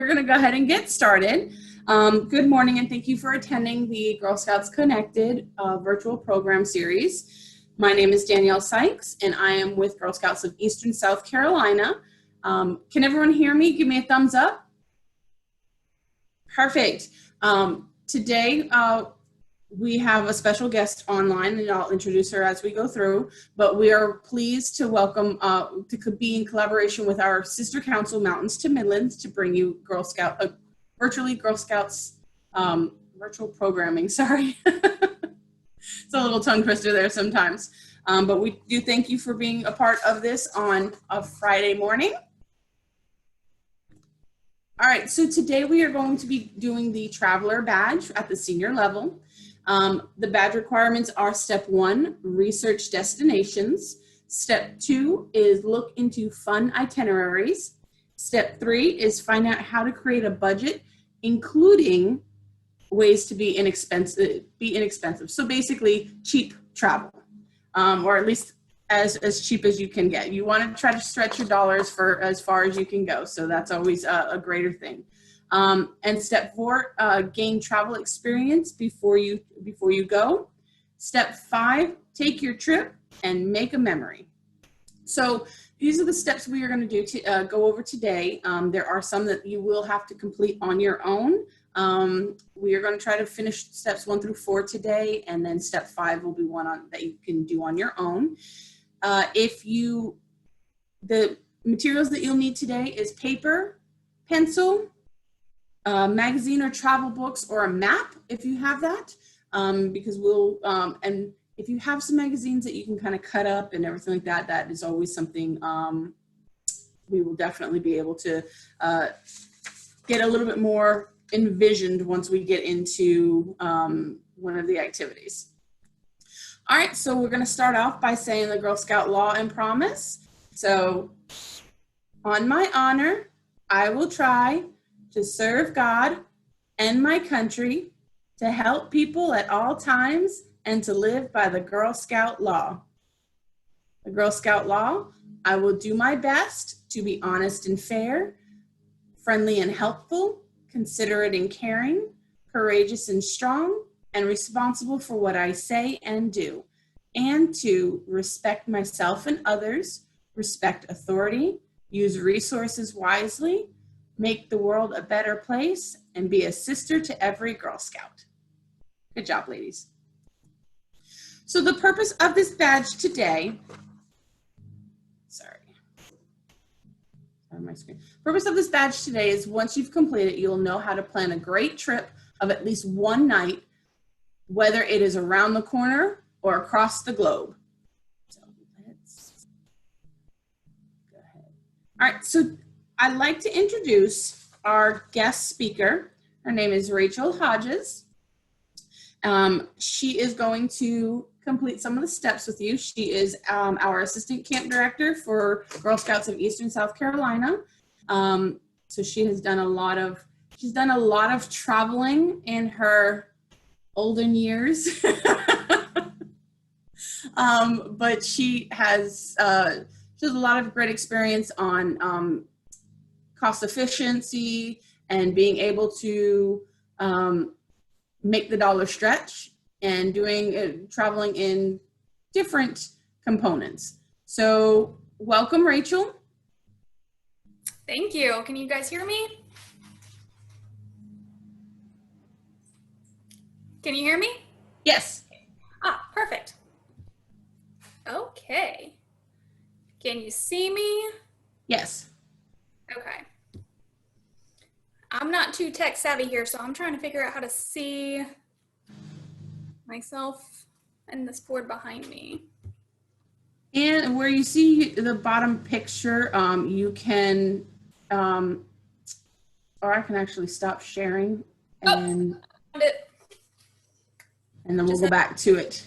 We're going to go ahead and get started. Good morning and thank you for attending the Girl Scouts Connected virtual program series. My name is Danielle Sykes and I am with Girl Scouts of Eastern South Carolina. Can everyone hear me? Give me a thumbs up. Perfect. Today we have a special guest online and I'll introduce her as we go through, but we are pleased to welcome, to be in collaboration with our sister council, Mountains to Midlands, to bring you Girl Scout, virtually Girl Scouts, virtual programming, sorry. It's a little tongue twister there sometimes. But we do thank you for being a part of this on a Friday morning. All right, so today we are going to be doing the Traveler Badge at the senior level. The badge requirements are step 1, research destinations. Step 2 is look into fun itineraries. Step 3 is find out how to create a budget, including ways to be inexpensive. So basically cheap travel, or at least as cheap as you can get. You want to try to stretch your dollars for as far as you can go. So that's always a greater thing. And step 4, gain travel experience before you go. Step 5, take your trip and make a memory. So these are the steps we are going to do to go over today. There are some that you will have to complete on your own. We are going to try to finish steps 1 through 4 today, and then step 5 will be one that you can do on your own. The materials that you'll need today is paper, pencil, magazine or travel books, or a map if you have that, because and if you have some magazines that you can kind of cut up and everything like that, that is always something we will definitely be able to get a little bit more envisioned once we get into one of the activities. All right, so we're going to start off by saying the Girl Scout law and promise. So, on my honor, I will try to serve God and my country, to help people at all times, and to live by the Girl Scout law. The Girl Scout law: I will do my best to be honest and fair, friendly and helpful, considerate and caring, courageous and strong, and responsible for what I say and do, and to respect myself and others, respect authority, use resources wisely, make the world a better place, and be a sister to every Girl Scout. Good job, ladies. So the purpose of this badge today, my screen. Purpose of this badge today is once you've completed it, you'll know how to plan a great trip of at least one night, whether it is around the corner or across the globe. So let's go ahead. All right, so I'd like to introduce our guest speaker. Her name is Rachel Hodges. She is going to complete some of the steps with you. She is our assistant camp director for Girl Scouts of Eastern South Carolina. So she has done a lot of traveling in her olden years. But she has a lot of great experience on cost efficiency and being able to make the dollar stretch and doing traveling in different components. So welcome, Rachel. Thank you. Can you guys hear me? Can you hear me? Yes. Ah, perfect. Okay. Can you see me? Yes. Okay. I'm not too tech savvy here, so I'm trying to figure out how to see myself and this board behind me. And where you see the bottom picture, you can, or I can actually stop sharing and then we'll go back to it.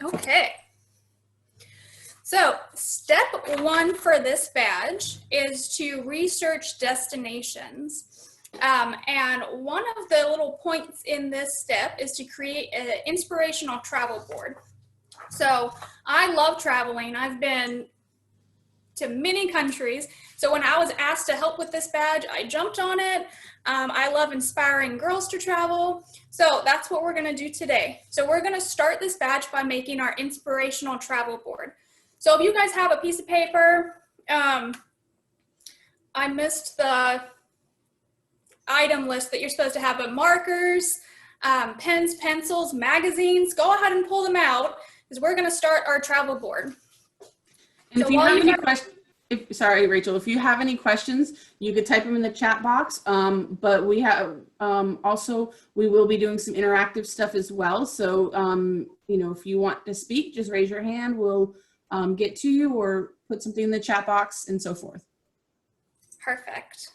Okay. So step 1 for this badge is to research destinations. And one of the little points in this step is to create an inspirational travel board. So I love traveling. I've been to many countries. So when I was asked to help with this badge, I jumped on it. I love inspiring girls to travel. So that's what we're going to do today. So we're going to start this badge by making our inspirational travel board. So if you guys have a piece of paper, I missed the item list that you're supposed to have, but markers, pens, pencils, magazines, go ahead and pull them out because we're going to start our travel board. And So if you while have you any guys- questions, sorry, Rachel, if you have any questions, you could type them in the chat box. But we have also, we will be doing some interactive stuff as well. So, you know, if you want to speak, just raise your hand. We'll get to you or put something in the chat box and so forth. Perfect.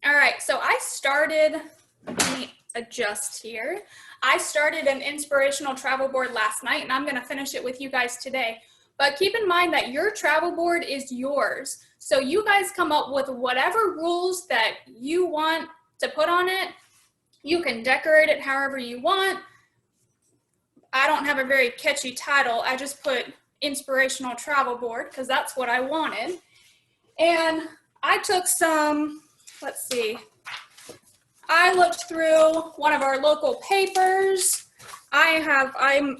All right, so I started, let me adjust here. I started an inspirational travel board last night, and I'm going to finish it with you guys today. But keep in mind that your travel board is yours. So you guys come up with whatever rules that you want to put on it. You can decorate it however you want. I don't have a very catchy title. I just put inspirational travel board because that's what I wanted. And I took some, let's see, I looked through one of our local papers. I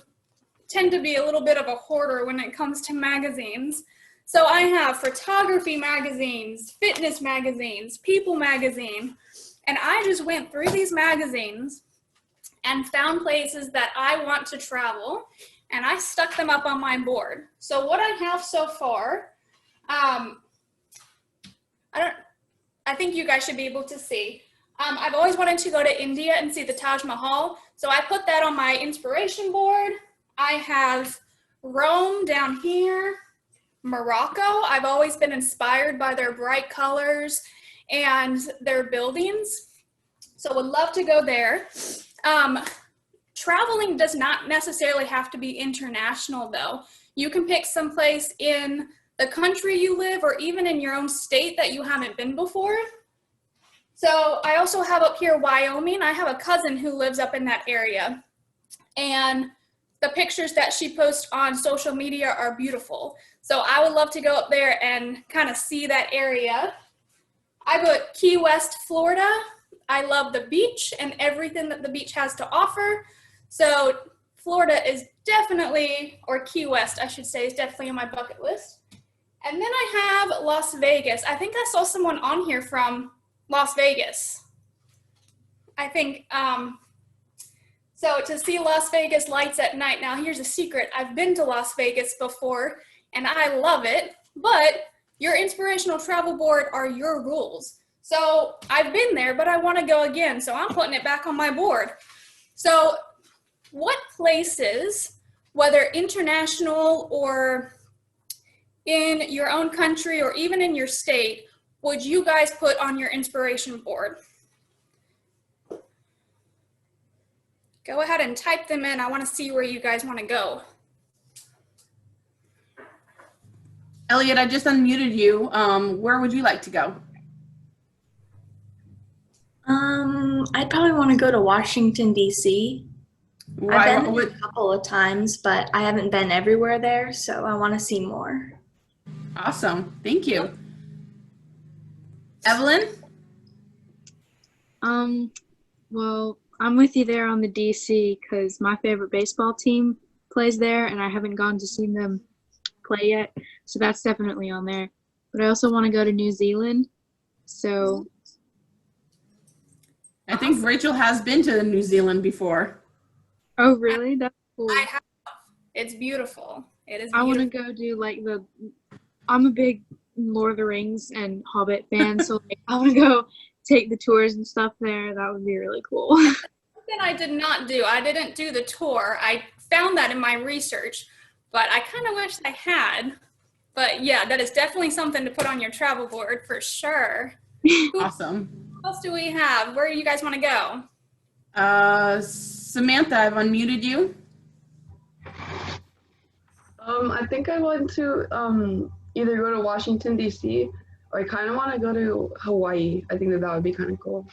tend to be a little bit of a hoarder when it comes to magazines. So I have photography magazines, fitness magazines, people magazine, and I just went through these magazines and found places that I want to travel, and I stuck them up on my board. So what I have so far, I think you guys should be able to see. I've always wanted to go to India and see the Taj Mahal, so I put that on my inspiration board. I have Rome down here, Morocco. I've always been inspired by their bright colors and their buildings, so would love to go there. Traveling does not necessarily have to be international though. You can pick some place in the country you live or even in your own state that you haven't been before. So I also have up here Wyoming. I have a cousin who lives up in that area, and the pictures that she posts on social media are beautiful. So I would love to go up there and kind of see that area. I put Key West, Florida. I love the beach and everything that the beach has to offer. So Florida is definitely, or Key West, I should say, is definitely on my bucket list. And then I have Las Vegas. I think I saw someone on here from Las Vegas. I think, so to see Las Vegas lights at night. Now here's a secret. I've been to Las Vegas before and I love it, but your inspirational travel board are your rules. So I've been there, but I want to go again. So I'm putting it back on my board. So what places, whether international or in your own country or even in your state, would you guys put on your inspiration board? Go ahead and type them in. I want to see where you guys want to go. Elliot, I just unmuted you. Where would you like to go? I'd probably want to go to Washington, D.C. I've been there a couple of times, but I haven't been everywhere there, so I want to see more. Awesome. Thank you. Evelyn? Well, I'm with you there on the DC because my favorite baseball team plays there and I haven't gone to see them play yet. So that's definitely on there. But I also want to go to New Zealand. So I think Rachel has been to New Zealand before. oh, really? That's cool. I have. It's beautiful. It is beautiful. I want to go do like I'm a big Lord of the Rings and Hobbit fan. So like, I want to go take the tours and stuff there. That would be really cool. Something I did not do. I didn't do the tour. I found that in my research, but I kind of wish I had. But yeah, that is definitely something to put on your travel board for sure. Awesome. What else do we have? Where do you guys want to go? Samantha, I've unmuted you. I think I want to either go to Washington, D.C., or I kind of want to go to Hawaii. I think that would be kind of cool.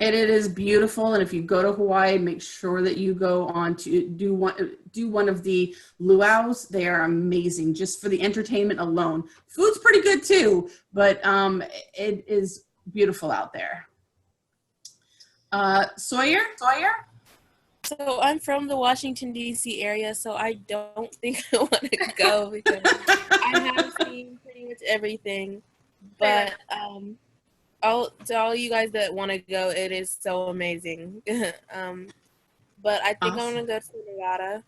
It is beautiful, and if you go to Hawaii, make sure that you go on to do one of the luau's. They are amazing just for the entertainment alone. Food's pretty good too, but it is beautiful out there. Sawyer? So I'm from the Washington, D.C. area, so I don't think I want to go because I have seen pretty much everything. But to all you guys that want to go, it is so amazing. But I think I want to go to Nevada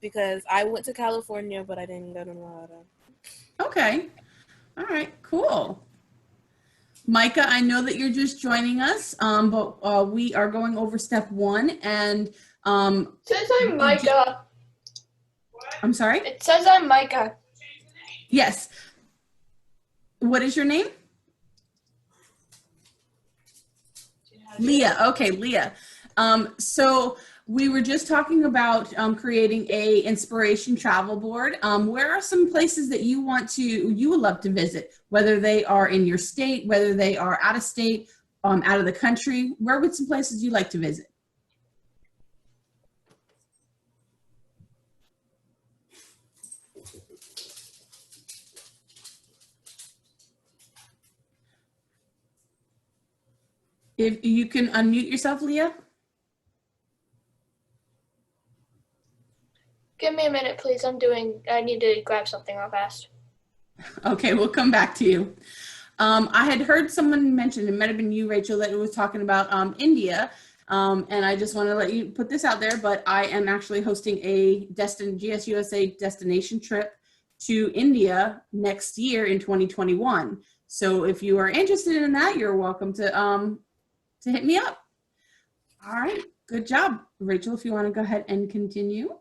because I went to California, but I didn't go to Nevada. Okay. All right, cool. Micah, I know that you're just joining us, but we are going over step 1. And Says I'm Micah. I'm sorry? It says I'm Micah. Yes. What is your name? Leah. Okay, Leah. So we were just talking about creating a inspiration travel board. Where are some places that you would love to visit, whether they are in your state, whether they are out of state, out of the country? Where would some places you like to visit? If you can unmute yourself, Leah. Give me a minute, please. I need to grab something real fast. Okay, we'll come back to you. I had heard someone mention, it might have been you, Rachel, that it was talking about India. And I just want to let you put this out there, but I am actually hosting a GSUSA destination trip to India next year in 2021. So if you are interested in that, you're welcome to hit me up. All right, good job. Rachel, if you want to go ahead and continue.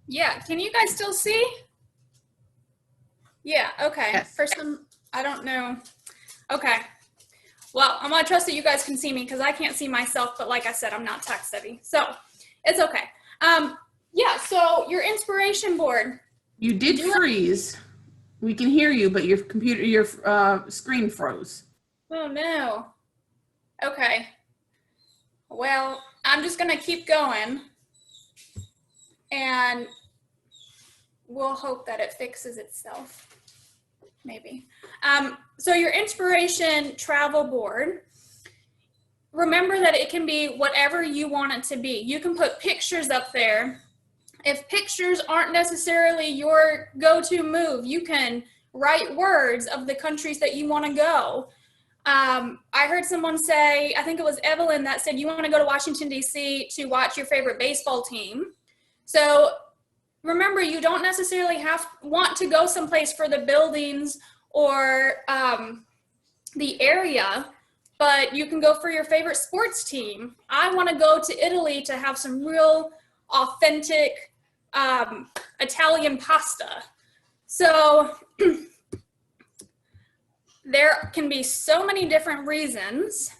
Yeah, can you guys still see? Yeah, okay. Yes. For some, I don't know. Okay. Well, I'm gonna trust that you guys can see me because I can't see myself, but like I said, I'm not tech savvy, so it's okay. Yeah, so your inspiration board. You did freeze. We can hear you, but your screen froze. Oh no. Okay. Well, I'm just gonna keep going and we'll hope that it fixes itself, maybe. So your inspiration travel board, remember that it can be whatever you want it to be. You can put pictures up there. If pictures aren't necessarily your go-to move, you can write words of the countries that you want to go. I heard someone say, I think it was Evelyn, that said you want to go to Washington, D.C. to watch your favorite baseball team. So remember, you don't necessarily want to go someplace for the buildings or the area, but you can go for your favorite sports team. I want to go to Italy to have some real authentic Italian pasta. So there can be so many different reasons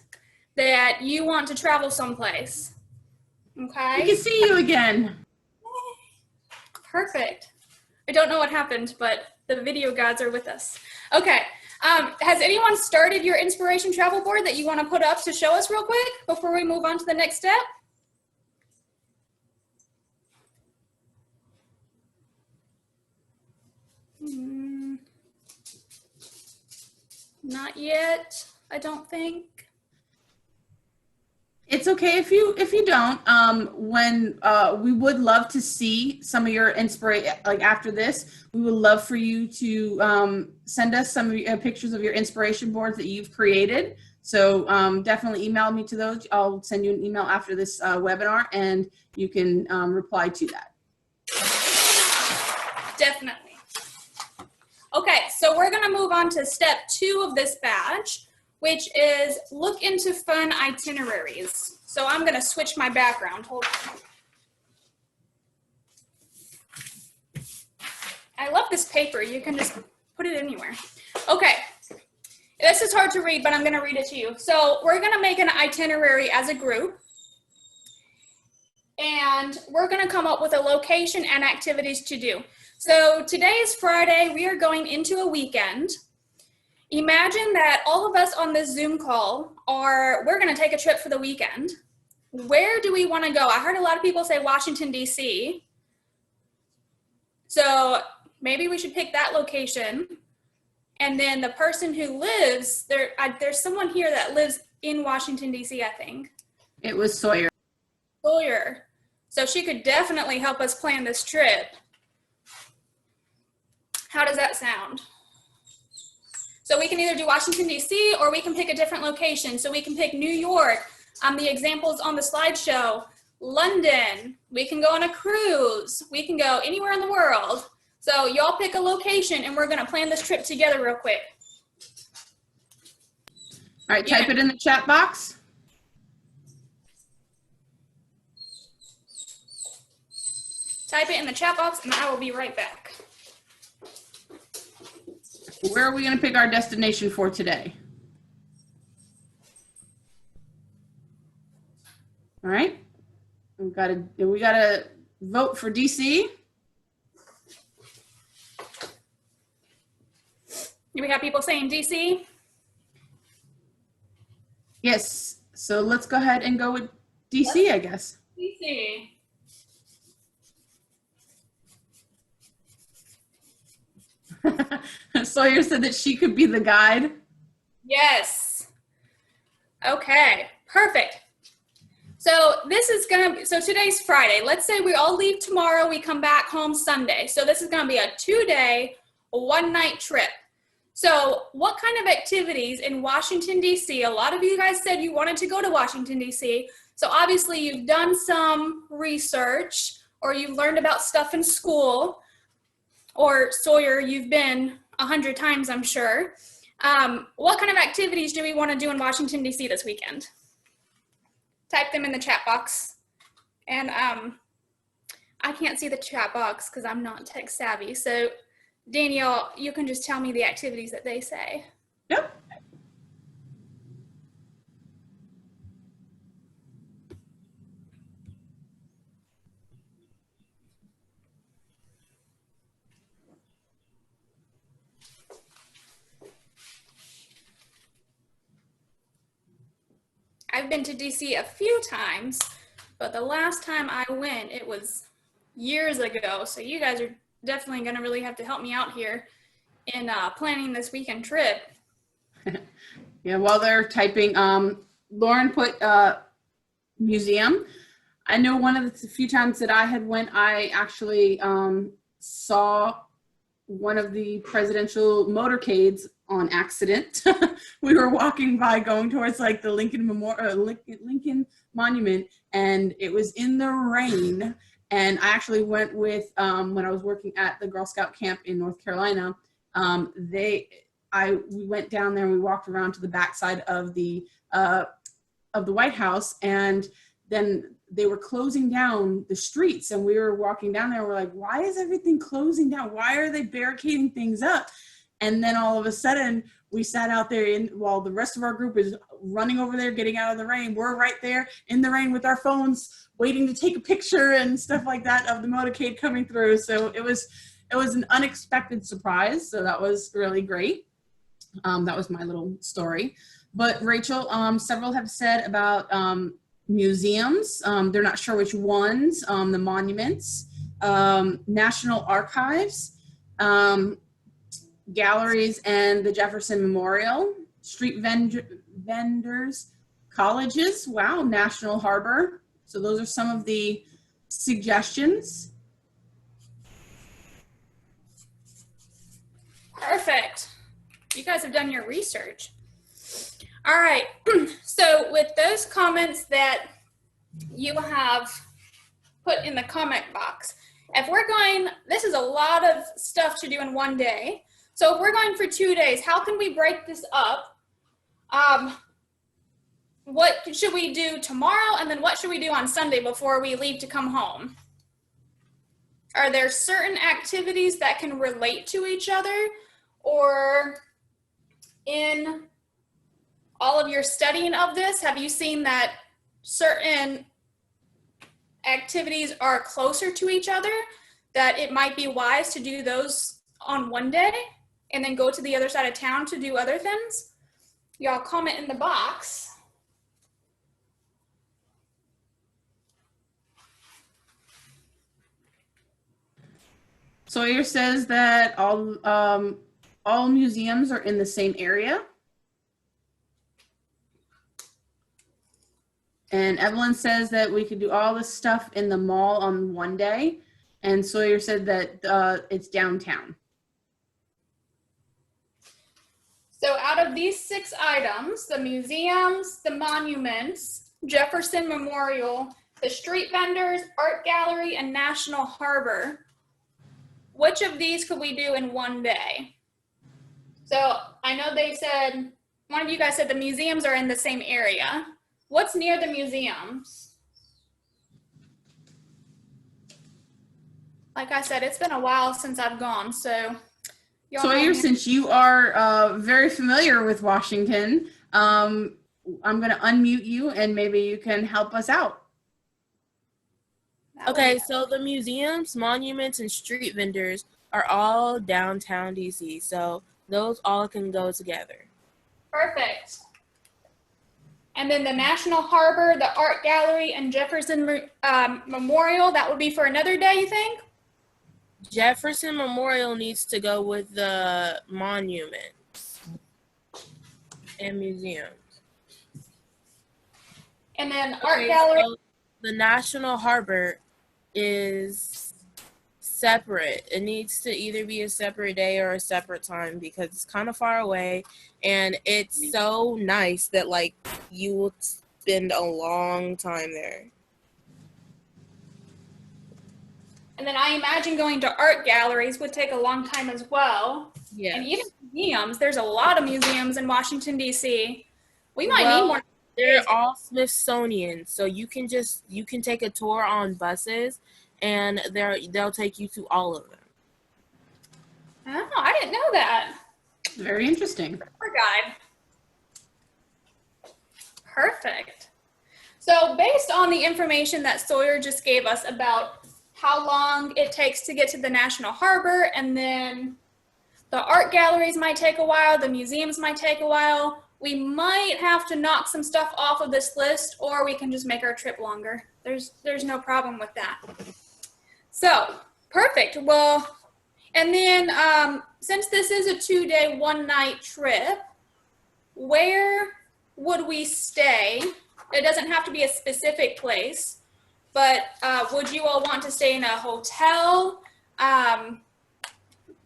that you want to travel someplace. Okay? We can see you again. Perfect. I don't know what happened, but the video gods are with us. Okay. Has anyone started your inspiration travel board that you want to put up to show us real quick before we move on to the next step? Not yet, I don't think. It's okay if you don't. When we would love to see some of your inspiration, like after this, we would love for you to send us some of your pictures of your inspiration boards that you've created. So definitely email me to those. I'll send you an email after this webinar, and you can reply to that. Definitely. Okay, so we're gonna move on to step 2 of this badge, which is look into fun itineraries. So I'm gonna switch my background, hold on. I love this paper, you can just put it anywhere. Okay, this is hard to read, but I'm gonna read it to you. So we're gonna make an itinerary as a group, and we're gonna come up with a location and activities to do. So today is Friday, we are going into a weekend. imagine that all of us on this Zoom call we're going to take a trip for the weekend. Where do we want to go? I heard a lot of people say Washington, D.C. So maybe we should pick that location. And then the person who lives there, there's someone here that lives in Washington, D.C., I think. It was Sawyer. Sawyer. So she could definitely help us plan this trip. How does that sound? So we can either do Washington, D.C., or we can pick a different location. So we can pick New York. The examples on the slideshow. London. We can go on a cruise. We can go anywhere in the world. So y'all pick a location, and we're going to plan this trip together real quick. All right, type it in the chat box. Type it in the chat box, and I will be right back. Where are we going to pick our destination for today? All right. We got to vote for DC. Do we have people saying DC? Yes. So let's go ahead and go with DC, I guess. DC. Sawyer said that she could be the guide. Yes. Okay, perfect. So so today's Friday. Let's say we all leave tomorrow, we come back home Sunday. So this is gonna be a 2-day, 1-night trip. So what kind of activities in Washington, D.C.? A lot of you guys said you wanted to go to Washington, D.C. So obviously you've done some research, or you've learned about stuff in school, or Sawyer, you've been 100 times, I'm sure. What kind of activities do we want to do in Washington, D.C. this weekend? Type them in the chat box. And I can't see the chat box because I'm not tech savvy. So Danielle, you can just tell me the activities that they say. Yep. I've been to DC a few times, but the last time I went, it was years ago. So you guys are definitely going to really have to help me out here in planning this weekend trip. Yeah, while they're typing, Lauren put museum. I know one of the few times that I had went, I actually saw one of the presidential motorcades on accident. We were walking by going towards like the Lincoln Monument, and it was in the rain. And I actually went with, when I was working at the Girl Scout camp in North Carolina, we went down there and we walked around to the backside of the White House, and then they were closing down the streets, and we were walking down there. We're like, why is everything closing down? Why are they barricading things up? And then all of a sudden we sat out there while the rest of our group is running over there, getting out of the rain. We're right there in the rain with our phones, waiting to take a picture and stuff like that of the motorcade coming through. So it was an unexpected surprise. So that was really great. That was my little story. But Rachel, several have said about museums. They're not sure which ones, the monuments, National Archives, galleries, and the Jefferson Memorial, street vendors, colleges, wow, National Harbor. So those are some of the suggestions. Perfect. You guys have done your research. All right, so with those comments that you have put in the comment box, if we're going, this is a lot of stuff to do in one day. So if we're going for 2 days, how can we break this up? What should we do tomorrow, and then what should we do on Sunday before we leave to come home? Are there certain activities that can relate to each other, or in all of your studying of this, have you seen that certain activities are closer to each other, that it might be wise to do those on one day and then go to the other side of town to do other things? Y'all comment in the box. Sawyer says that all museums are in the same area. And Evelyn says that we could do all this stuff in the mall on one day. And Sawyer said that it's downtown. So out of these 6 items, the museums, the monuments, Jefferson Memorial, the street vendors, art gallery, and National Harbor, which of these could we do in one day? So I know they said, one of you guys said the museums are in the same area. What's near the museums? Like I said, it's been a while since I've gone, so. Sawyer, since you are very familiar with Washington, I'm going to unmute you and maybe you can help us out. Okay, so the museums, monuments, and street vendors are all downtown DC, so those all can go together. Perfect. And then the National Harbor, the Art Gallery, and Jefferson Memorial, that would be for another day, you think? Jefferson Memorial needs to go with the monuments and museums. And then Art Gallery. So the National Harbor is separate. It needs to either be a separate day or a separate time because it's kind of far away and it's so nice that like you will spend a long time there. And then I imagine going to art galleries would take a long time as well. Yeah. And even museums, there's a lot of museums in Washington, D.C. We might need more. They're all Smithsonian, so you can take a tour on buses and they'll take you to all of them. Oh, I didn't know that. Very interesting. Tour guide. Perfect. So based on the information that Sawyer just gave us about how long it takes to get to the National Harbor, and then the art galleries might take a while, the museums might take a while, we might have to knock some stuff off of this list, or we can just make our trip longer. There's no problem with that. So, perfect. Well, and then since this is a 2-day, 1-night trip, where would we stay? It doesn't have to be a specific place, but would you all want to stay in a hotel?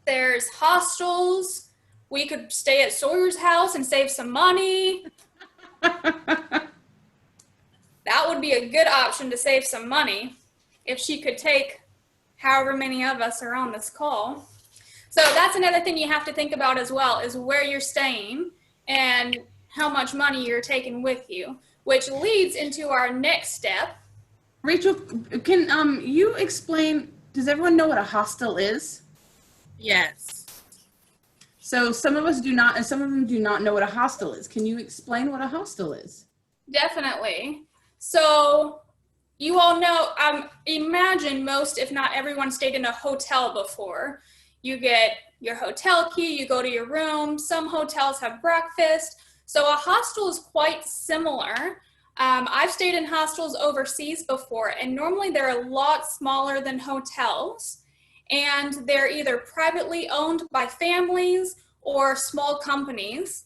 There's hostels. We could stay at Sawyer's house and save some money. That would be a good option to save some money if she could take however many of us are on this call. So that's another thing you have to think about as well, is where you're staying and how much money you're taking with you, which leads into our next step. Rachel, can you explain, does everyone know what a hostel is? Yes. So some of us do not, and some of them do not know what a hostel is. Can you explain what a hostel is? Definitely. So you all know, imagine most, if not everyone, stayed in a hotel before. You get your hotel key, you go to your room. Some hotels have breakfast. So a hostel is quite similar. I've stayed in hostels overseas before, and normally they're a lot smaller than hotels. And they're either privately owned by families or small companies.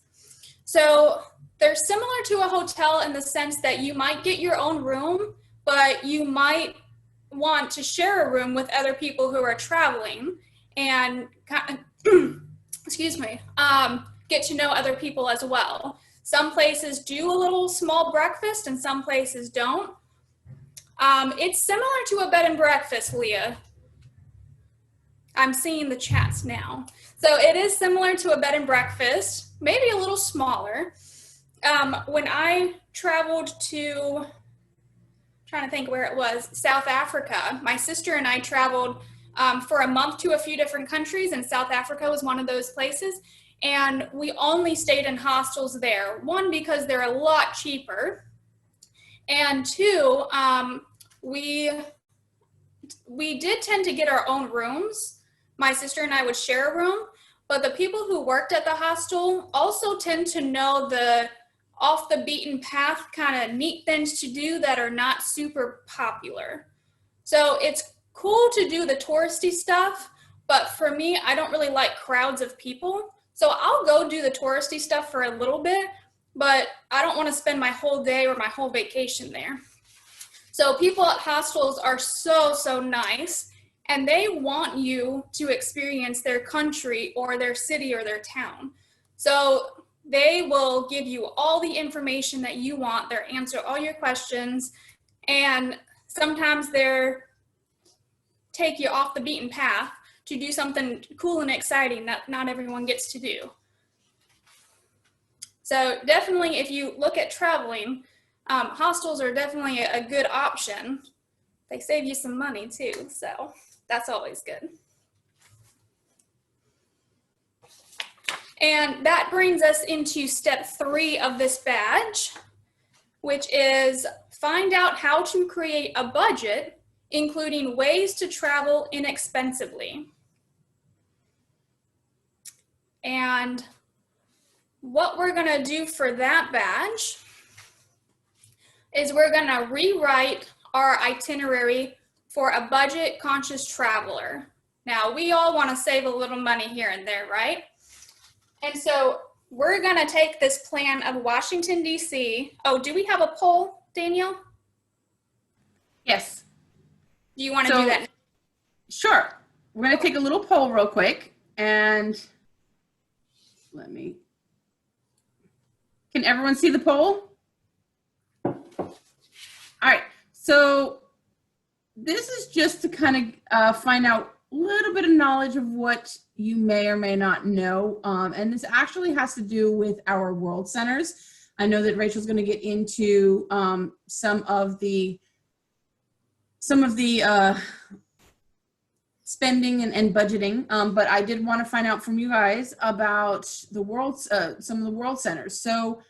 So they're similar to a hotel in the sense that you might get your own room, but you might want to share a room with other people who are traveling and excuse me, get to know other people as well. Some places do a little small breakfast and some places don't. It's similar to a bed and breakfast, Leah. I'm seeing the chats now. So it is similar to a bed and breakfast, maybe a little smaller. When I traveled to, trying to think where it was, South Africa, my sister and I traveled for a month to a few different countries, and South Africa was one of those places. And we only stayed in hostels there. One, because they're a lot cheaper. And two, we did tend to get our own rooms. My sister and I would share a room, but the people who worked at the hostel also tend to know the off the beaten path kind of neat things to do that are not super popular. So it's cool to do the touristy stuff, but for me, I don't really like crowds of people. So I'll go do the touristy stuff for a little bit, but I don't want to spend my whole day or my whole vacation there. So people at hostels are so, so nice, and they want you to experience their country or their city or their town. So they will give you all the information that you want. They'll answer all your questions, and sometimes they're take you off the beaten path to do something cool and exciting that not everyone gets to do. So definitely, if you look at traveling, hostels are definitely a good option. They save you some money too, so that's always good. And that brings us into step 3 of this badge, which is find out how to create a budget, including ways to travel inexpensively. And what we're gonna do for that badge is we're gonna rewrite our itinerary for a budget-conscious traveler. Now, we all wanna save a little money here and there, right? And so we're gonna take this plan of Washington, D.C. Oh, do we have a poll, Danielle? Yes. Do you wanna do that? Sure. We're gonna take a little poll real quick, and can everyone see the poll? All right, so this is just to kind of find out a little bit of knowledge of what you may or may not know. And this actually has to do with our world centers. I know that Rachel's going to get into some of the spending and budgeting, but I did want to find out from you guys about the some of the world centers. So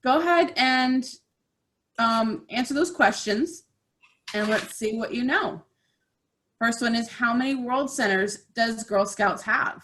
go ahead and answer those questions, and let's see what you know. First one is, how many world centers does Girl Scouts have?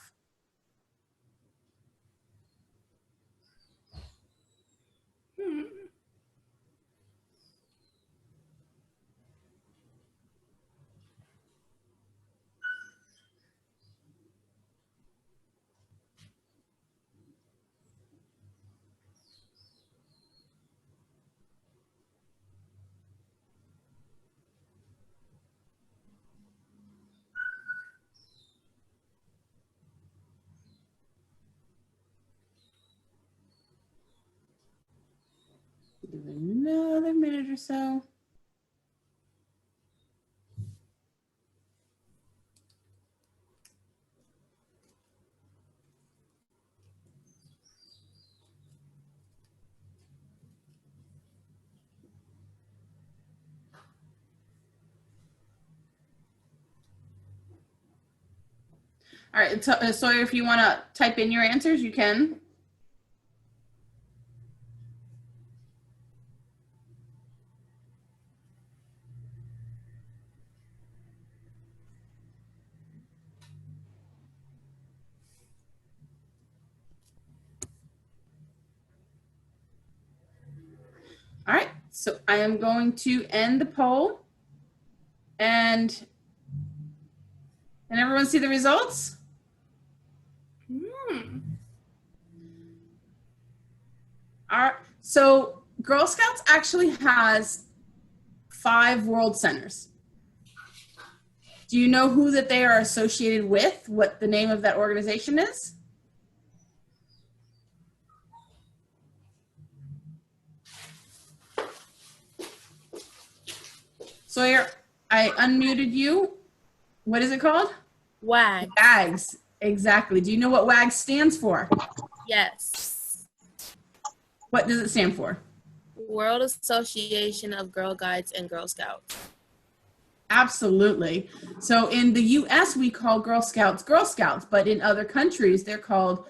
Give it another minute or so. All right, Sawyer, if you want to type in your answers, you can. All right, so I am going to end the poll, and can everyone see the results? All right, so Girl Scouts actually has 5 world centers. Do you know who that they are associated with, what the name of that organization is? Sawyer, I unmuted you. What is it called? WAG. WAGs, exactly. Do you know what WAGs stands for? Yes. What does it stand for? World Association of Girl Guides and Girl Scouts. Absolutely. So in the US, we call Girl Scouts, but in other countries, they're called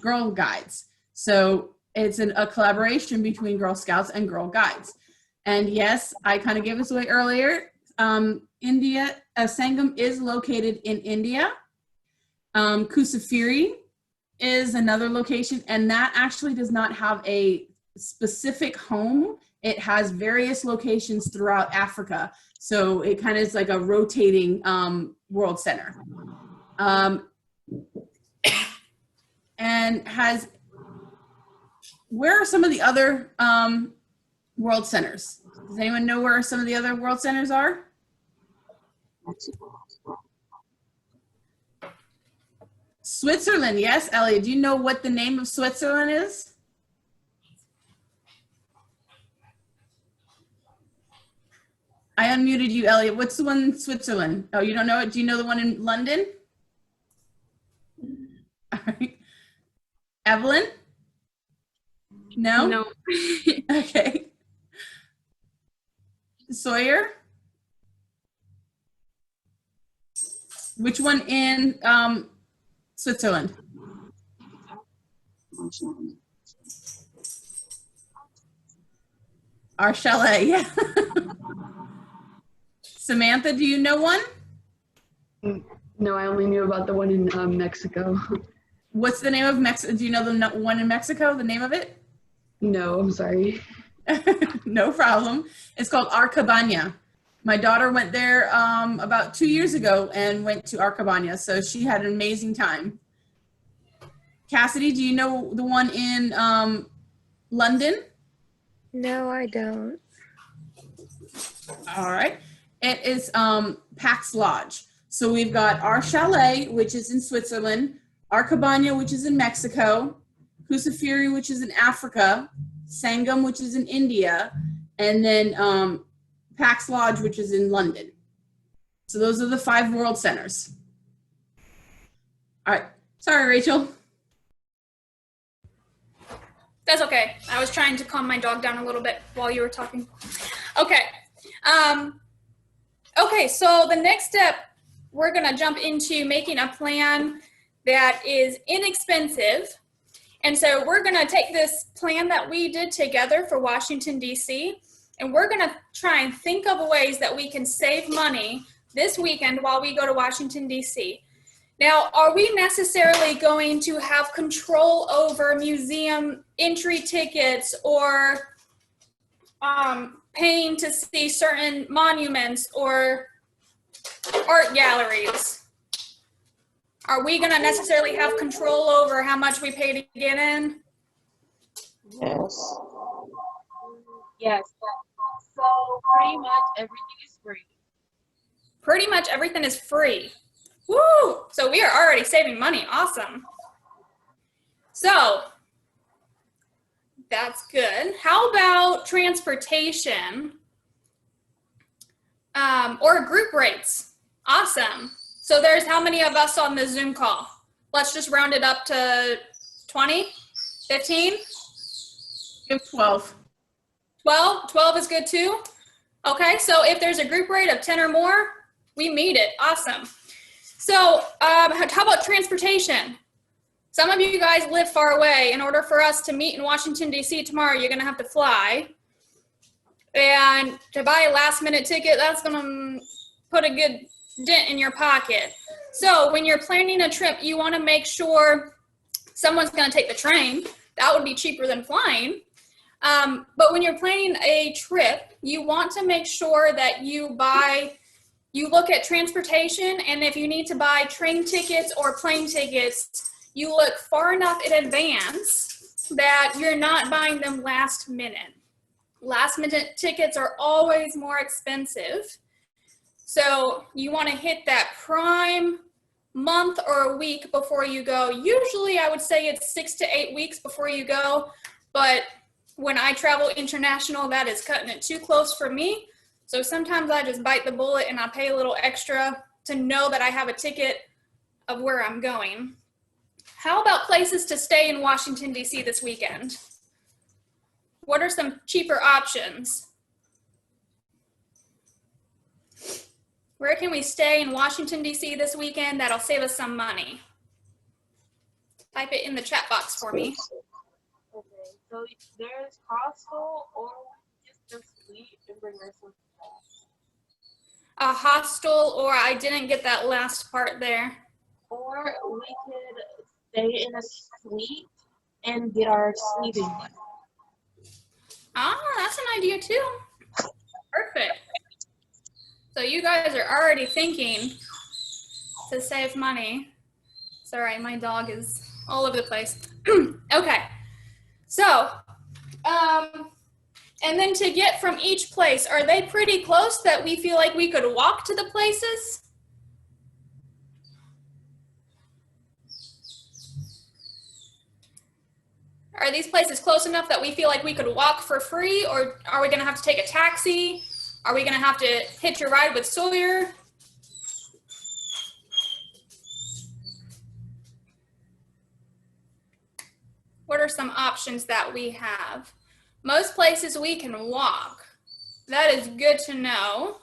Girl Guides. So it's a collaboration between Girl Scouts and Girl Guides. And yes, I kind of gave this away earlier. Sangam is located in India. Kusafiri is another location, and that actually does not have a specific home. It has various locations throughout Africa. So it kind of is like a rotating world center. And where are some of the other world centers? Does anyone know where some of the other world centers are? Switzerland, yes. Elliot, do you know what the name of Switzerland is? I unmuted you, Elliot. What's the one in Switzerland? Oh, you don't know it? Do you know the one in London? All right. Evelyn? No? No. Okay. Sawyer? Which one in Switzerland? Our chalet, yeah. Samantha, do you know one? No, I only knew about the one in Mexico. What's the name of Mexico? Do you know the one in Mexico, the name of it? No, I'm sorry. No problem. It's called Arcabana. My daughter went there about 2 years ago and went to Arcabana, so she had an amazing time. Cassidy, do you know the one in London? No, I don't. All right. It is Pax Lodge. So we've got our chalet, which is in Switzerland, Arcabana, which is in Mexico, Kusafiri, which is in Africa, Sangam, which is in India, and then Pax Lodge, which is in London. So those are the 5 world centers. All right. Sorry, Rachel. That's okay. I was trying to calm my dog down a little bit while you were talking. Okay. Okay, so the next step, we're going to jump into making a plan that is inexpensive. And so we're going to take this plan that we did together for Washington, D.C., and we're going to try and think of ways that we can save money this weekend while we go to Washington, D.C. Now, are we necessarily going to have control over museum entry tickets or paying to see certain monuments or art galleries? Are we going to necessarily have control over how much we pay to get in? Yes. Yes. So pretty much everything is free. Pretty much everything is free. Woo! So we are already saving money. Awesome. So that's good. How about transportation or group rates? Awesome. So there's how many of us on the Zoom call? Let's just round it up to 20, 15? Give 12. 12? 12 is good too? Okay, so if there's a group rate of 10 or more, we meet it. Awesome. So how about transportation? Some of you guys live far away. In order for us to meet in Washington, D.C. tomorrow, you're going to have to fly. And to buy a last minute ticket, that's going to put a good dent in your pocket. So when you're planning a trip, you want to make sure someone's going to take the train. That would be cheaper than flying. But when you're planning a trip, you want to make sure that you look at transportation, and if you need to buy train tickets or plane tickets, you look far enough in advance that you're not buying them last minute. Last minute tickets are always more expensive. So you want to hit that prime month or a week before you go. Usually I would say it's 6 to 8 weeks before you go, but when I travel international, that is cutting it too close for me. So sometimes I just bite the bullet and I pay a little extra to know that I have a ticket of where I'm going. How about places to stay in Washington, D.C. this weekend? What are some cheaper options? Where can we stay in Washington, D.C. this weekend that'll save us some money? Type it in the chat box for me. Okay, so there's hostel, or just sleep and bring our food. A hostel, or I didn't get that last part there. Or we could stay in a suite and get our sleeping one. Ah, that's an idea too. Perfect. So you guys are already thinking to save money. Sorry, my dog is all over the place. Okay. So, and then to get from each place, are they pretty close that we feel like we could walk to the places? Are these places close enough that we feel like we could walk for free, or are we gonna have to take a taxi? Are we gonna have to hitch a ride with Sawyer? What are some options that we have? Most places we can walk. That is good to know.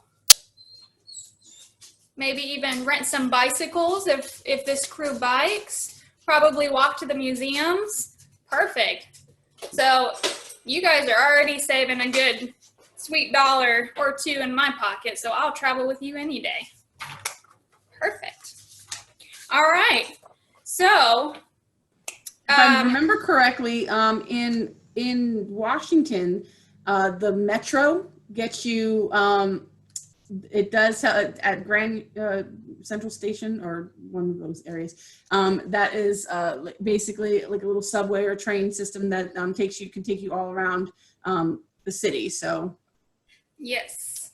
Maybe even rent some bicycles if this crew bikes. Probably walk to the museums. Perfect. So you guys are already saving a good sweet $1 or $2 in my pocket, so I'll travel with you any day. Perfect. All right. So if I remember correctly, in Washington, the metro gets you. It does at Grand Central Station or one of those areas. That is basically like a little subway or train system that can take you all around the city. So yes,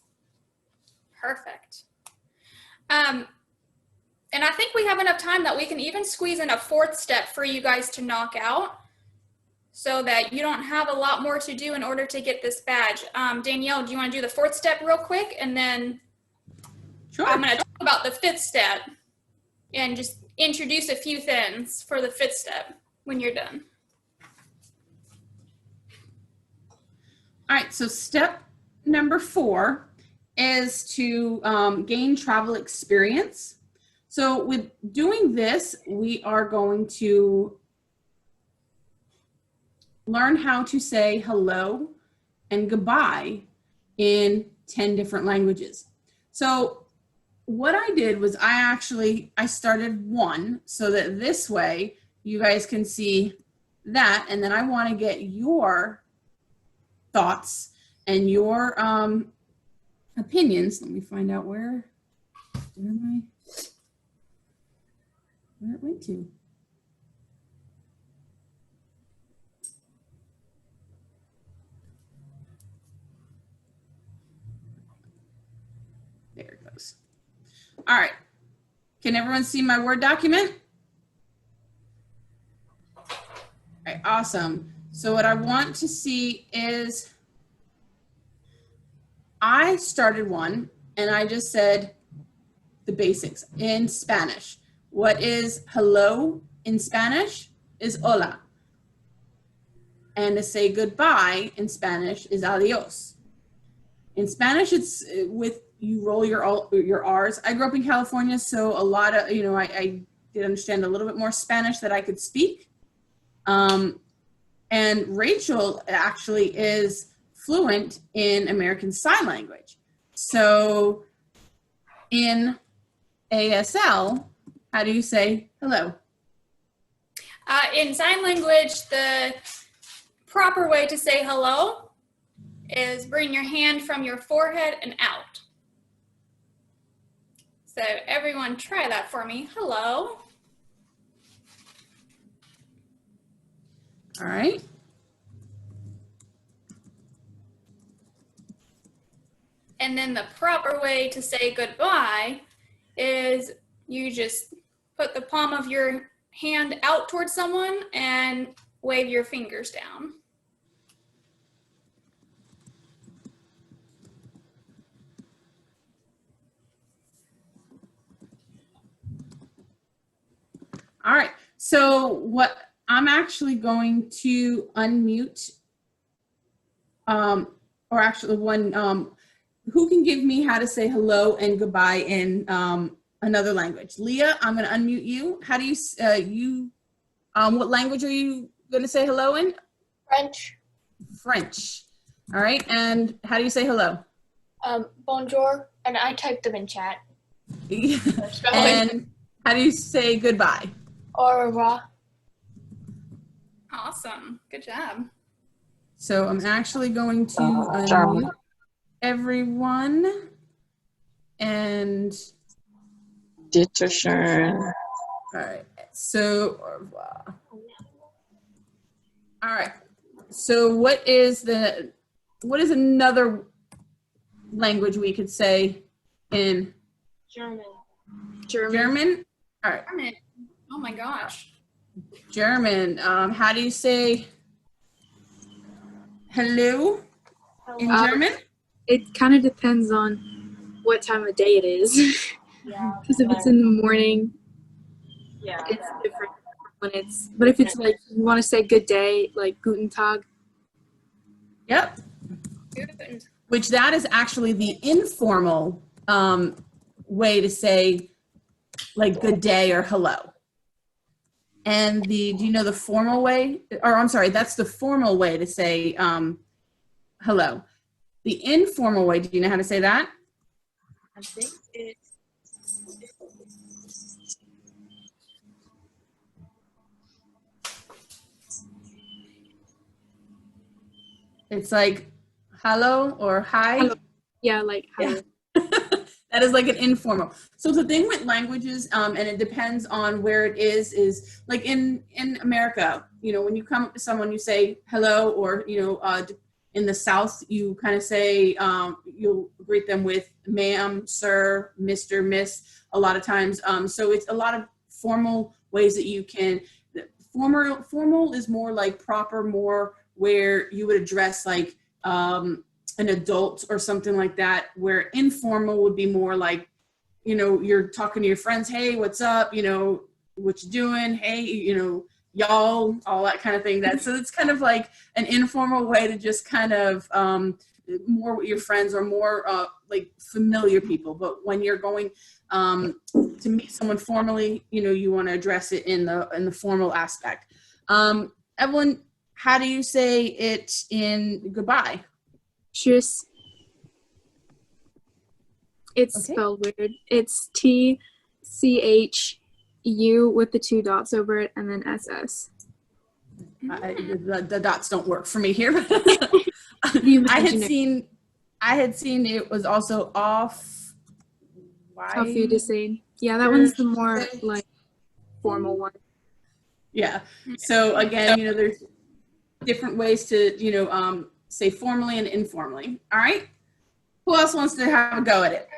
perfect. And I think we have enough time that we can even squeeze in a 4th step for you guys to knock out, so that you don't have a lot more to do in order to get this badge. Danielle, do you want to do the 4th step real quick? And then sure. I'm going to talk about the 5th step and just introduce a few things for the 5th step when you're done. All right, so step number 4 is to gain travel experience. So with doing this, we are going to learn how to say hello and goodbye in 10 different languages. So what I did was I started one so that this way you guys can see that, and then I want to get your thoughts and your opinions. Let me find out where it went to. There it goes. All right. Can everyone see my Word document? All right, awesome. So what I want to see is, I started one and I just said the basics in Spanish. What is hello in Spanish is hola. And to say goodbye in Spanish is adios. In Spanish, it's with, you roll your R's. I grew up in California, so a lot of, I did understand a little bit more Spanish that I could speak. And Rachel actually is fluent in American Sign Language. So in ASL, how do you say hello? In sign language, the proper way to say hello is bring your hand from your forehead and out. So everyone try that for me. Hello. All right. And then the proper way to say goodbye is you just put the palm of your hand out towards someone and wave your fingers down. All right. So what I'm actually going to unmute, or actually who can give me how to say hello and goodbye in another language? Leah, I'm going to unmute you. How do you, what language are you going to say hello in? French. French. All right. And how do you say hello? Bonjour. And I typed them in chat. And how do you say goodbye? Au revoir. Awesome. Good job. So I'm actually going to unmute everyone and Dietrich. all right. So all right. So what is another language we could say in German. German? All right. German. Oh my gosh. German. How do you say hello in German? It kind of depends on what time of day it is. Yeah. Because if it's in the morning, Yeah. it's different when it's. But if it's like you want to say good day, like Guten Tag. Yep. Good. Which that is actually the informal way to say like good day or hello. And do you know the formal way? Or I'm sorry, that's the formal way to say hello. The informal way, do you know how to say that? I think it's It's like hello or hi. Hello. Yeah, like hello. That is like an informal. So the thing with languages, and it depends on where it is like in America, you know, when you come up to someone, you say hello, or, you know, in the South, you kind of say, you'll greet them with ma'am, sir, Mr., miss, a lot of times. So it's a lot of formal ways that you can, formal is more like proper, more where you would address like, an adult or something like that, where informal would be more like, you know, you're talking to your friends, hey, what's up, you know, what you doing, hey, you know, y'all, all that kind of thing. So it's kind of like an informal way to just kind of more with your friends or more like familiar people. But when you're going to meet someone formally, you know, you want to address it in the formal aspect. Evelyn, how do you say it in goodbye? Tschüss. It's Okay. spelled weird. It's TCHU with the 2 dots over it and then SS. The dots don't work for me here. You I imagine had seen it was also off. Auf Wiedersehen. Yeah, that one's the more like formal one. Yeah. So again, you know, there's different ways to, you know, say formally and informally. All right. Who else wants to have a go at it?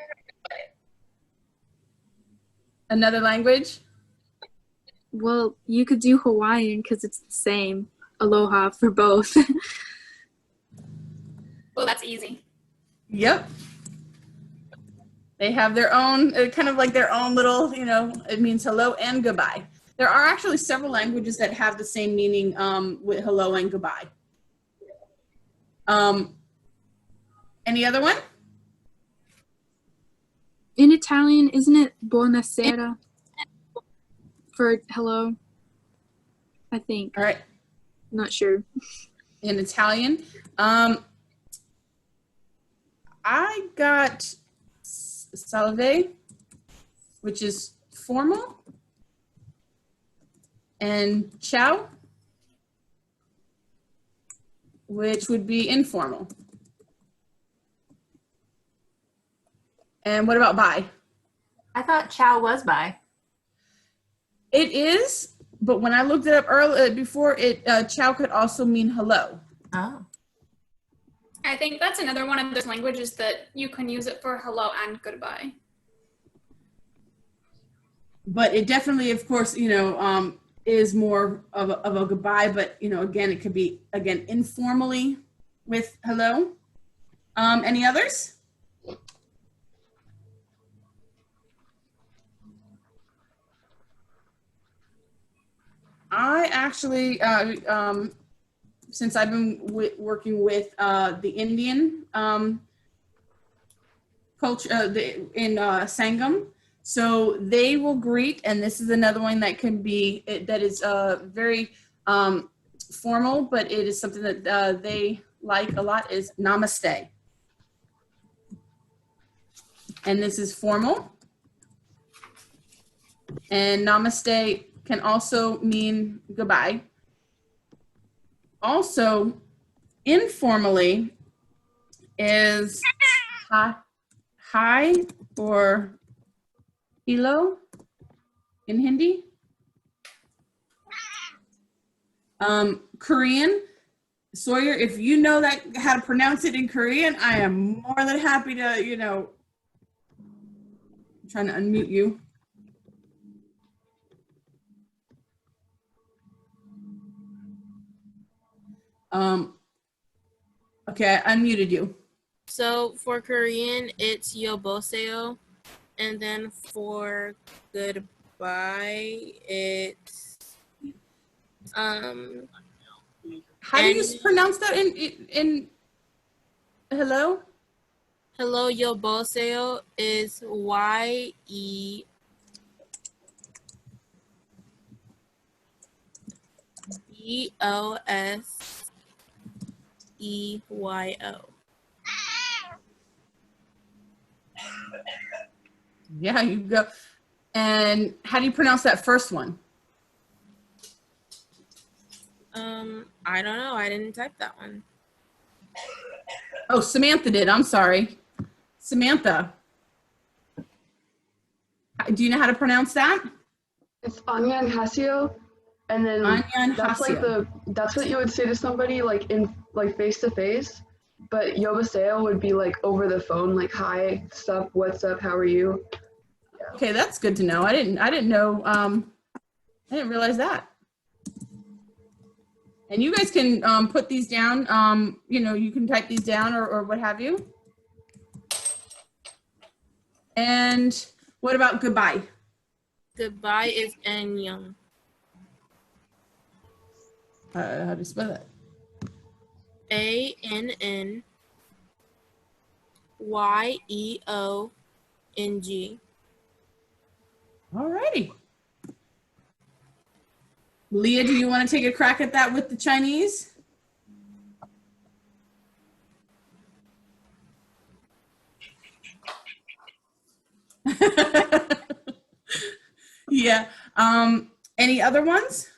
Another language? Well, you could do Hawaiian because it's the same. Aloha for both. Well, that's easy. Yep. They have their own, kind of like their own little, you know, it means hello and goodbye. There are actually several languages that have the same meaning with hello and goodbye. Any other one? In Italian, isn't it buonasera for hello? I think. All right. Not sure. In Italian. I got salve, which is formal, and ciao, which would be informal. And what about bye? I thought ciao was bye. It is, but when I looked it up earlier before, ciao could also mean hello. Oh. I think that's another one of those languages that you can use it for hello and goodbye. But it definitely, of course, you know, is more of a goodbye. But, you know, again, it could be, again, informally with hello. Any others? I actually, since I've been working with the Indian culture in Sangam, so they will greet, and this is another one that can be, that is very formal, but it is something that they like a lot, is namaste. And this is formal. And namaste can also mean goodbye. also informally is hi or hello in Hindi. Korean, Sawyer, if you know that how to pronounce it in Korean, I am more than happy to, you know, I'm trying to unmute you. Okay, I unmuted you. So for Korean, it's yoboseo. And then for goodbye, it's how do you pronounce that in hello? Hello yoboseo is YEBOSEYO. Yeah, you go. And how do you pronounce that first one? I don't know. I didn't type that one. Oh, Samantha did. I'm sorry. Samantha. Do you know how to pronounce that? It's Anyanhaseo, and then that's like that's what you would say to somebody like in like face to face. But Yobaseo would be like over the phone, like hi, sup, what's up, how are you? Yeah. Okay, that's good to know. I didn't know. I didn't realize that. And you guys can put these down. You know, you can type these down or what have you. And what about goodbye? Goodbye is annyeong. How do you spell that? ANNYEONG. All righty. Leah, do you want to take a crack at that with the Chinese? Yeah. Any other ones?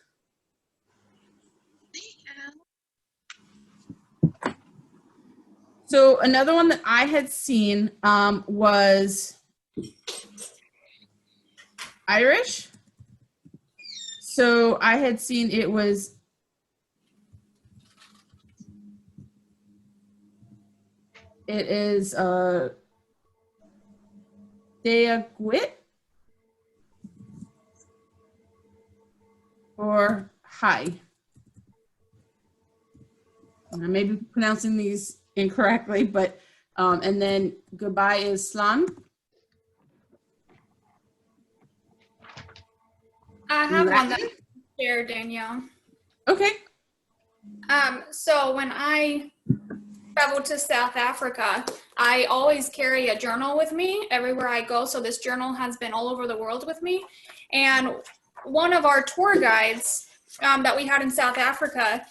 So another one that I had seen was Irish. So I had seen it was Deagwit or hi. I may be pronouncing these incorrectly, but and then goodbye is Slan. I have one that I can share, Danielle. Okay. So when I traveled to South Africa, I always carry a journal with me everywhere I go. So this journal has been all over the world with me. And one of our tour guides that we had in South Africa,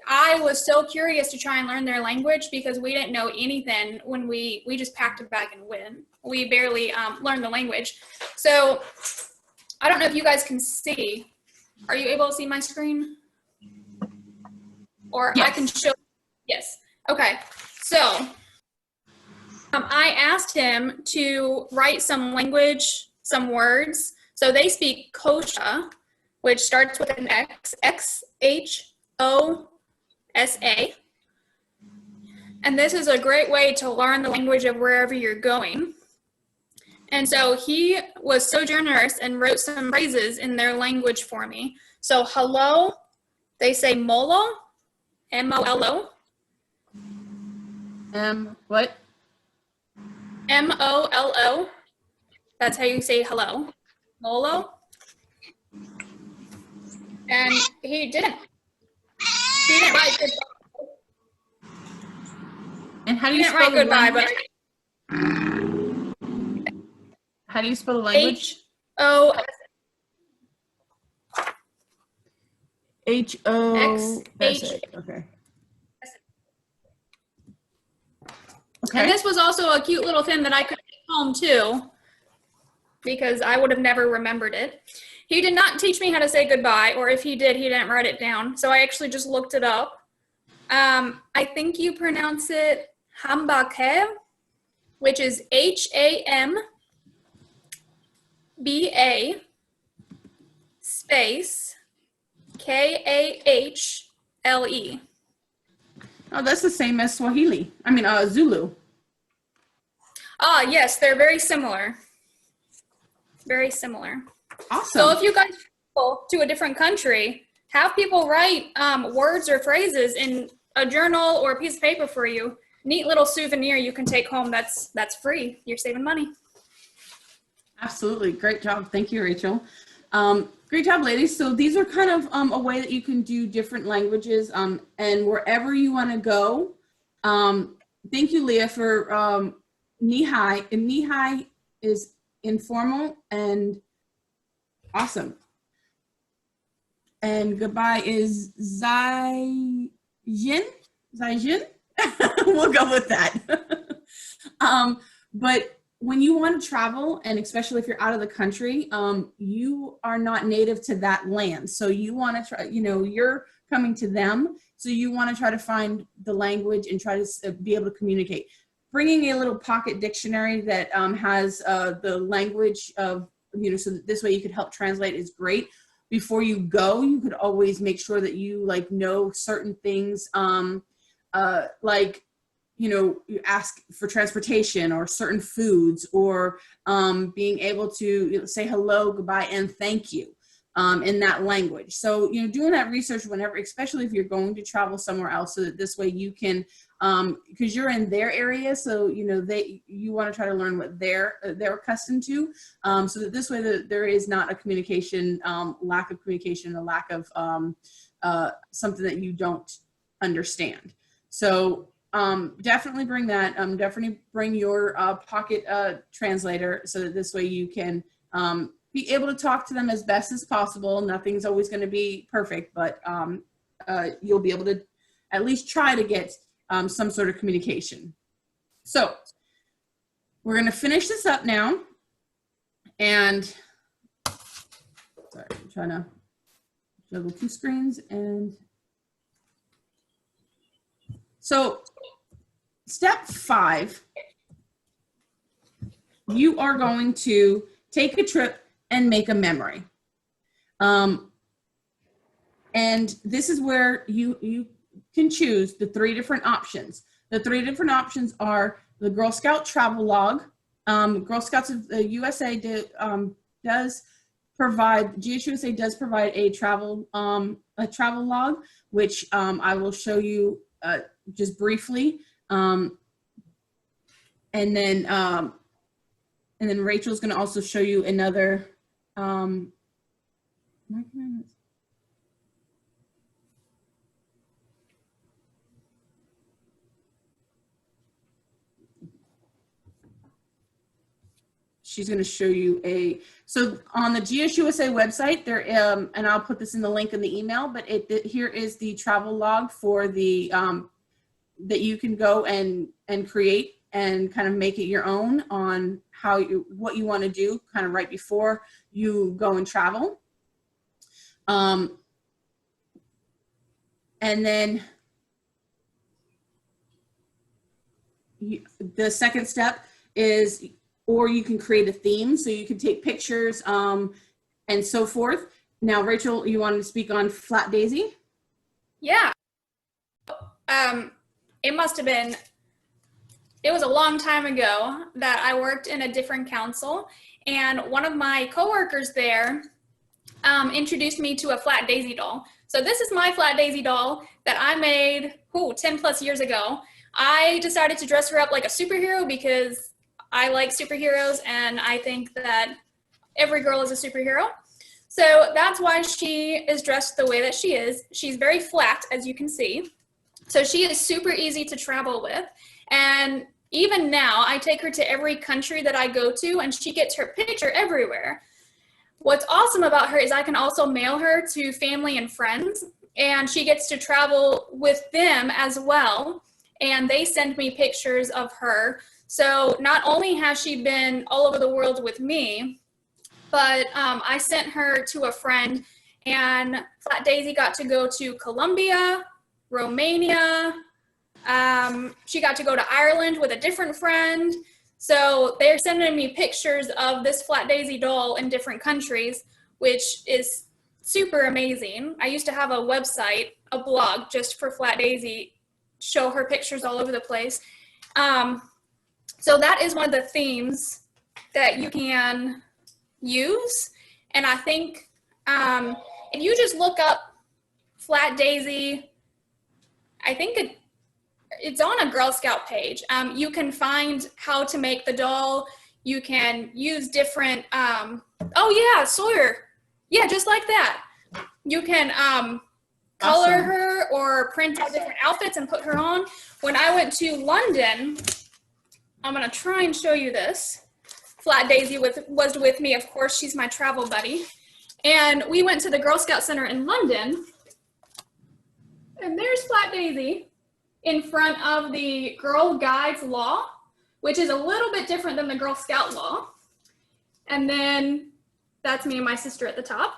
I was so curious to try and learn their language because we didn't know anything when we just packed a bag and went. We barely learned the language. So I don't know if you guys can see. Are you able to see my screen? Or yes. I can show. Yes. Okay. So I asked him to write some language, some words. So they speak Xhosa, which starts with an X, Xhosa. And this is a great way to learn the language of wherever you're going. And so he was so generous and wrote some phrases in their language for me. So hello, they say molo, M-O-L-O. What? M-O-L-O. That's how you say hello. Molo. And he didn't write goodbye. And how do you spell write goodbye, but how do you spell the language? H-O-S. H-O-S-A. Okay. Okay. And this was also a cute little thing that I could take home too, because I would have never remembered it. He did not teach me how to say goodbye, or if he did, he didn't write it down. So I actually just looked it up I think you pronounce it Hambake, which is HAMBA space KAHLE. Oh, that's the same as Swahili. I mean, Zulu. Ah, yes, they're very similar. Very similar. Awesome. So if you guys travel to a different country, have people write words or phrases in a journal or a piece of paper for you. Neat little souvenir you can take home. That's free. You're saving money. Absolutely. Great job. Thank you, Rachel. Great job, ladies. So these are kind of a way that you can do different languages and wherever you want to go. Thank you, Leah, for Nihai. And Nihai is informal and awesome. And goodbye is Zaijin. We'll go with that. But when you want to travel, and especially if you're out of the country, you are not native to that land. So you want to try, you're coming to them. So you want to try to find the language and try to be able to communicate. Bringing a little pocket dictionary that has the language of, so that this way you could help translate is great. Before you go, you could always make sure that you know certain things, you ask for transportation or certain foods, or being able to say hello, goodbye, and thank you in that language. So, doing that research whenever, especially if you're going to travel somewhere else, so that this way you can, because you're in their area, so, you want to try to learn what they're accustomed to, so that this way there is not a communication, lack of communication, a lack of something that you don't understand. So, definitely bring that. Definitely bring your pocket translator, so that this way you can be able to talk to them as best as possible. Nothing's always going to be perfect, but you'll be able to at least try to get some sort of communication. So we're going to finish this up now. And sorry, I'm trying to juggle two screens. And so step 5, you are going to take a trip and make a memory. And this is where you can choose the 3 different options. The 3 different options are the Girl Scout travel log. Girl Scouts of the USA does provide, GSUSA does provide a travel log, which I will show you just briefly. And then Rachel's going to also show you another. She's going to show you so on the GSUSA website there, and I'll put this in the link in the email, but here is the travel log for the, that you can go and create and kind of make it your own on what you want to do kind of right before you go and travel. And then the second step is, or you can create a theme, so you can take pictures and so forth. Now, Rachel, you wanted to speak on Flat Daisy? Yeah. It was a long time ago that I worked in a different council, and one of my coworkers there introduced me to a Flat Daisy doll. So this is my Flat Daisy doll that I made 10 plus years ago. I decided to dress her up like a superhero because I like superheroes, and I think that every girl is a superhero. So that's why she is dressed the way that she is. She's very flat, as you can see. So she is super easy to travel with. And even now, I take her to every country that I go to, and she gets her picture everywhere. What's awesome about her is I can also mail her to family and friends, and she gets to travel with them as well. And they send me pictures of her. So not only has she been all over the world with me, but I sent her to a friend, and Flat Daisy got to go to Colombia, Romania. She got to go to Ireland with a different friend. So they're sending me pictures of this Flat Daisy doll in different countries, which is super amazing. I used to have a website, a blog just for Flat Daisy, show her pictures all over the place. So that is one of the themes that you can use. And I think if you just look up Flat Daisy, I think it's on a Girl Scout page. You can find how to make the doll. You can use different, oh yeah, Sawyer. Yeah, just like that. You can color Awesome. her or print out different outfits and put her on. When I went to London, I'm gonna try and show you this. Flat Daisy was with me, of course, she's my travel buddy. And we went to the Girl Scout Center in London, and there's Flat Daisy in front of the Girl Guides Law, which is a little bit different than the Girl Scout Law. And then that's me and my sister at the top.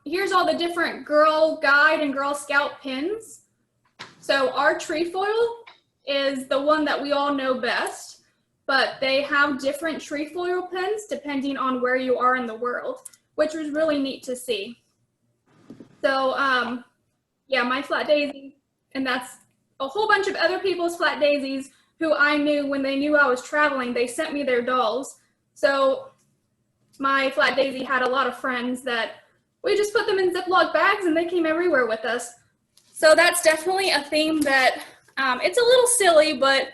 Here's all the different Girl Guide and Girl Scout pins. So our trefoil is the one that we all know best, but they have different trefoil pins depending on where you are in the world, which was really neat to see. So yeah, my Flat Daisy, and that's a whole bunch of other people's Flat Daisies who I knew when they knew I was traveling, they sent me their dolls. So my Flat Daisy had a lot of friends that we just put them in Ziploc bags and they came everywhere with us. So that's definitely a theme that, it's a little silly, but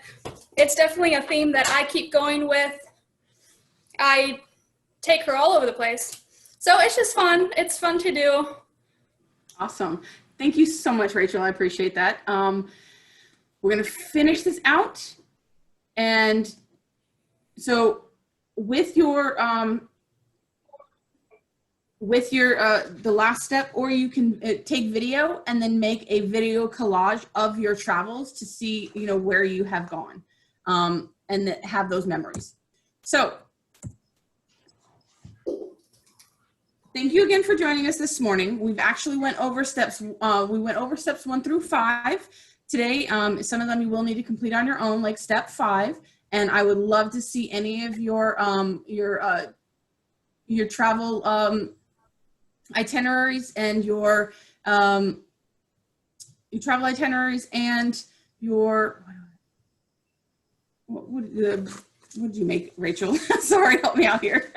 it's definitely a theme that I keep going with. I take her all over the place. So it's just fun. It's fun to do. Awesome. Thank you so much, Rachel. I appreciate that. We're going to finish this out. And so with your the last step, or you can take video and then make a video collage of your travels to see, you know, where you have gone, and have those memories. So thank you again for joining us this morning. We've actually went over steps. We went over steps 1 through 5 today. Some of them you will need to complete on your own, like step 5. And I would love to see any of your travel itineraries and your travel itineraries and your what did you make, Rachel? Sorry, help me out here.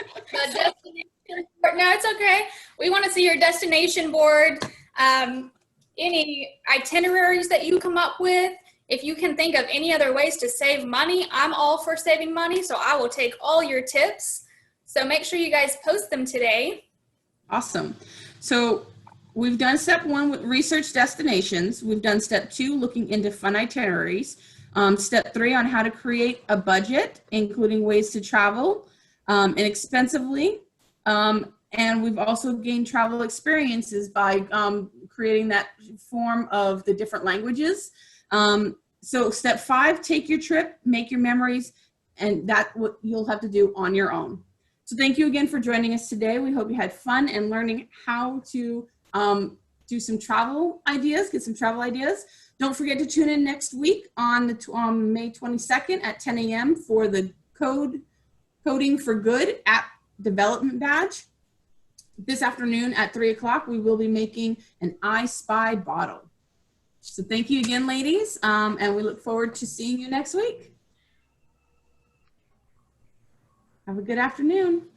No, it's okay. We want to see your destination board, any itineraries that you come up with. If you can think of any other ways to save money, I'm all for saving money, so I will take all your tips. So make sure you guys post them today. Awesome. So we've done step 1 with research destinations. We've done step 2, looking into fun itineraries. Step 3 on how to create a budget, including ways to travel inexpensively. And we've also gained travel experiences by creating that form of the different languages. So step 5, take your trip, make your memories, and that's what you'll have to do on your own. So thank you again for joining us today. We hope you had fun and learning how to do some travel ideas, get some travel ideas. Don't forget to tune in next week on May 22nd at 10 a.m. for the Coding for Good app development badge. This afternoon at 3 o'clock, we will be making an I Spy bottle. So thank you again, ladies, and we look forward to seeing you next week. Have a good afternoon.